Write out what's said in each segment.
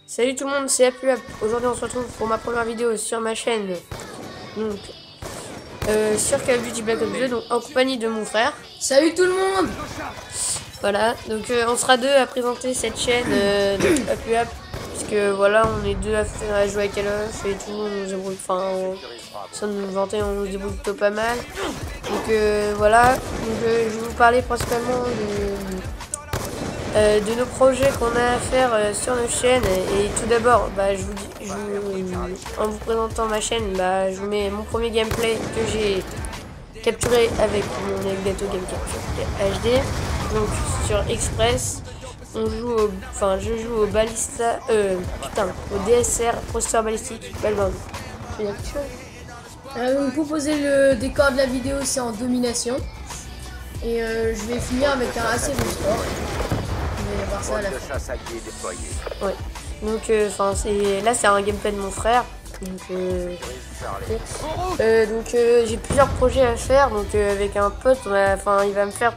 Salut tout le monde, c'est ApuAp. Aujourd'hui on se retrouve pour ma première vidéo sur ma chaîne. Donc sur Call of Duty Black Ops 2, donc en compagnie de mon frère. Salut tout le monde. Voilà, donc on sera deux à présenter cette chaîne de ApuAp. Puisque voilà, on est deux à jouer à Call of et tout, on se débrouille, enfin sans nous vanter, on se débrouille plutôt pas mal. Donc voilà, donc, je vais vous parler principalement de nos projets qu'on a à faire sur nos chaînes. Et tout d'abord, bah, en vous présentant ma chaîne, bah, je vous mets mon premier gameplay que j'ai capturé avec mon Elgato Game Capture HD. Donc sur Express, je joue au Ballista, au DSR, processeur balistique, Bellbound. Tu veux dire quelque chose? Donc pour poser le décor de la vidéo, c'est en domination. Et je vais finir avec un assez bon score. Vous allez voir ça à la fin. Ouais. Donc là c'est un gameplay de mon frère. Donc j'ai plusieurs projets à faire. Donc avec un pote, il va me faire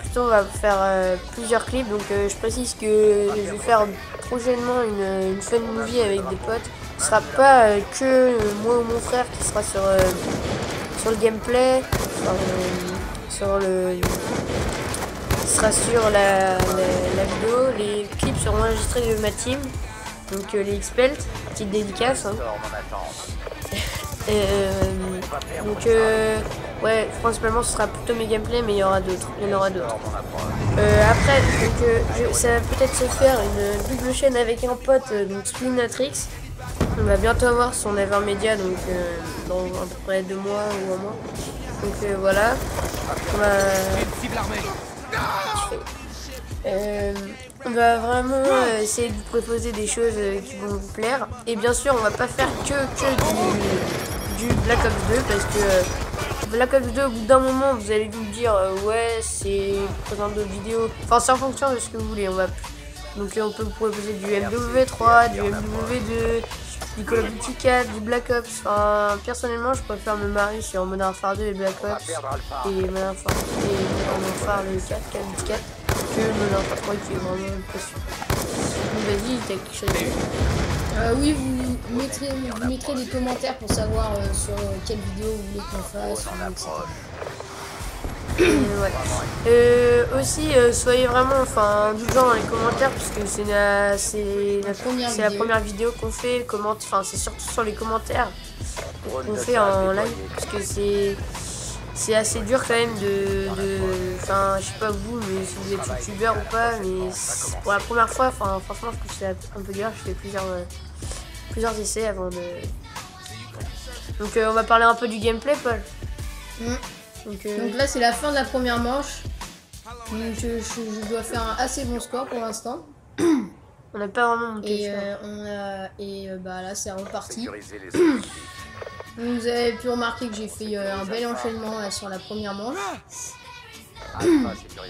plusieurs clips. Donc je précise que je vais faire prochainement une fun movie avec des potes. Ce sera pas que moi ou mon frère qui sera sur le gameplay, qui sera sur la vidéo. Les clips seront enregistrés de ma team. Donc les Xpelt, petite dédicace. Hein. Ouais, principalement ce sera plutôt mes gameplays, mais il y en aura d'autres. Après, ça va peut-être se faire une double chaîne avec un pote, donc Splinatrix. On va bientôt avoir son Evermedia, donc dans à peu près 2 mois ou un mois. Donc voilà. On va vraiment essayer de vous proposer des choses qui vont vous plaire. Et bien sûr, on va pas faire que du Black Ops 2 parce que Black Ops 2, au bout d'un moment, vous allez vous dire ouais, c'est présent d'autres vidéos. Enfin, c'est en fonction de ce que vous voulez. Donc, on peut vous proposer du MW3, du MW2, du Call of Duty 4, du Black Ops. Enfin, personnellement, je préfère me marier sur Modern Warfare 2 et Black Ops et Modern Warfare 4, Call of Duty 4. Que Modern Warfare 3 qui est vraiment impressionnant. Donc vas-y, t'as quelque chose à dire? Oui, vous mettrez des commentaires pour savoir sur quelle vidéo vous voulez qu'on fasse, etc. Ouais. Aussi, soyez vraiment indulgents dans les commentaires puisque c'est la première vidéo qu'on fait. C'est surtout sur les commentaires qu'on fait en live parce que c'est assez dur quand même je sais pas vous, mais si vous êtes youtubeur ou pas, mais pour la première fois, franchement, je trouve que c'est un peu dur. Je fais plusieurs essais avant de. Donc, on va parler un peu du gameplay, Paul. Donc là, c'est la fin de la première manche. Donc je dois faire un assez bon score pour l'instant. On n'a pas vraiment monté bah là, c'est reparti. Vous avez pu remarquer que j'ai fait un bel enchaînement là, sur la première manche.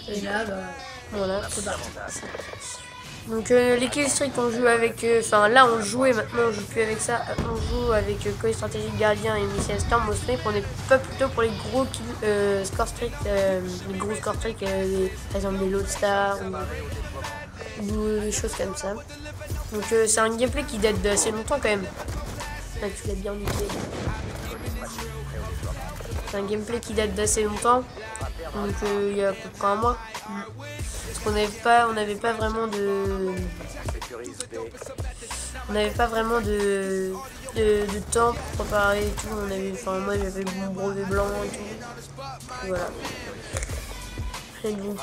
Et là, bah, voilà, c'est parti. Donc les killstreaks on joue avec, là on jouait, maintenant on joue plus avec ça. On joue avec Koi Stratégique Gardien et Missile Storm au snipe. On est pas plutôt pour les gros score streaks, les gros score streaks, par exemple des Lodestar ou des choses comme ça. Donc c'est un gameplay qui date d'assez longtemps quand même. Là tu l'as bien niqué. C'est un gameplay qui date d'assez longtemps. Donc il y a à peu près un mois. Parce qu'on n'avait pas vraiment de temps pour préparer et tout. Moi j'avais mon brevet blanc et tout. Et voilà. Et donc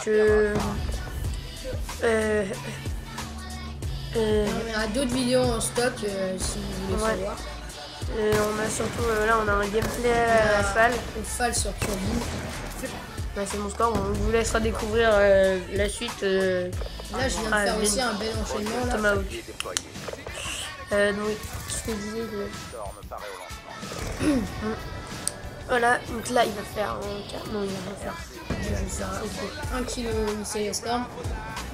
on a d'autres vidéos en stock si vous voulez savoir. On a surtout là on a un gameplay à FAL. FAL sur Turbine. Bah, c'est mon score, on vous laissera découvrir la suite. Là je viens de faire aussi un bel enchaînement là. Tomahawk. Donc qu'est-ce que je disais Voilà, donc là il va faire non il va rien faire. Je vais faire 1 kg Missile Storm.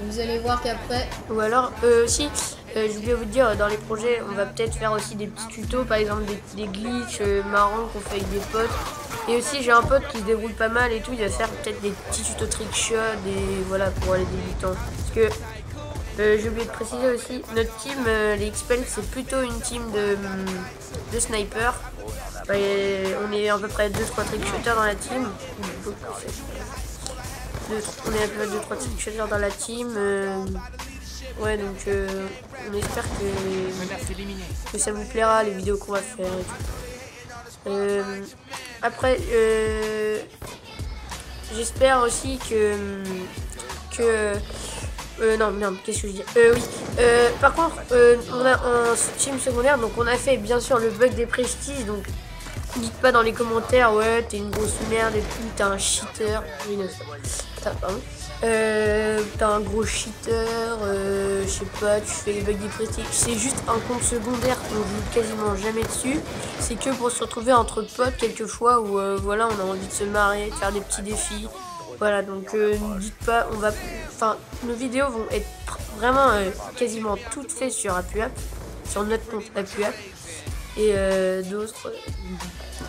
Vous allez voir qu'après. Ou alors aussi je voulais vous dire, dans les projets on va peut-être faire aussi des petits tutos, par exemple des glitches marrants qu'on fait avec des potes. Et aussi j'ai un pote qui se débrouille pas mal et tout, il va faire peut-être des petits tutos trickshot et voilà pour les débutants. Parce que J'ai oublié de préciser aussi, notre team, les XPEL, c'est plutôt une team de snipers. On est à peu près 2-3 trickshooters dans la team. On est à peu près 2-3 trickshooters dans la team. Ouais, donc on espère que ça vous plaira, les vidéos qu'on va faire et tout. Après, j'espère aussi non, merde, qu'est-ce que je dis? Oui. Par contre, on a un team secondaire, donc on a fait bien sûr le bug des prestiges. Donc, dites pas dans les commentaires, ouais, t'es une grosse merde et tout, t'es un cheater. Oui, non, t'as un gros cheater, je sais pas, tu fais les bugs des prestiges. C'est juste un compte secondaire qu'on joue quasiment jamais dessus. C'est que pour se retrouver entre potes quelquefois où voilà, on a envie de se marrer, de faire des petits défis. Voilà, donc dites pas, nos vidéos vont être vraiment quasiment toutes faites sur ApuApp, sur notre compte ApuApp, et d'autres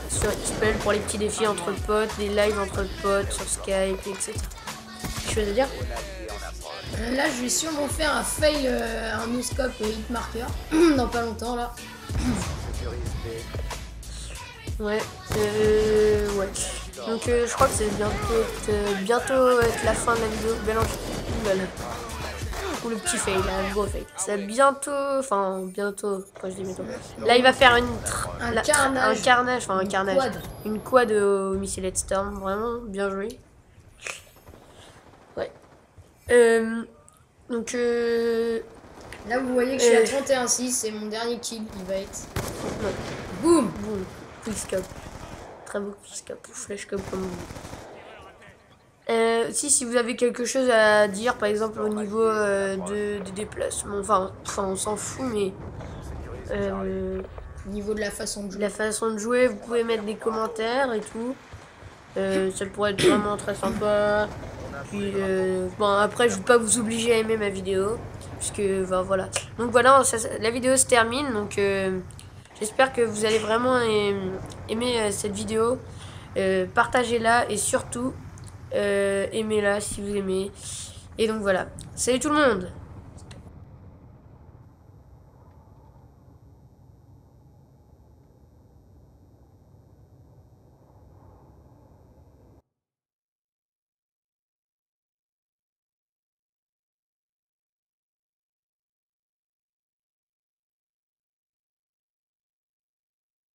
sur XPEL pour les petits défis entre potes, les lives entre potes, sur Skype, etc. Je veux dire. Là, je vais sûrement faire un fail, un no-scope hitmarker, dans pas longtemps, là. Ouais, ouais. Donc je crois que c'est bientôt être la fin de la vidéo. Ou le petit fail, là, le gros fail. C'est bientôt, quand je dis bientôt. Là, il va faire un carnage. Une quad au missile Headstorm. Vraiment, bien joué. Ouais. Donc là, vous voyez que je suis à 31-6, c'est mon dernier kill. Il va être. Ouais. Boum! Boum! Quickscope. Très beau quickscope. Flashcope comme vous. Si vous avez quelque chose à dire, par exemple au niveau de déplacement, enfin on s'en fout, mais au niveau de la façon de jouer, vous pouvez mettre des commentaires et tout. Ça pourrait être vraiment très sympa. Puis bon, après je vais pas vous obliger à aimer ma vidéo, puisque voilà. Donc voilà, la vidéo se termine. Donc j'espère que vous allez vraiment aimer cette vidéo. Partagez-la et surtout aimez-la si vous aimez. Et donc voilà. Salut tout le monde!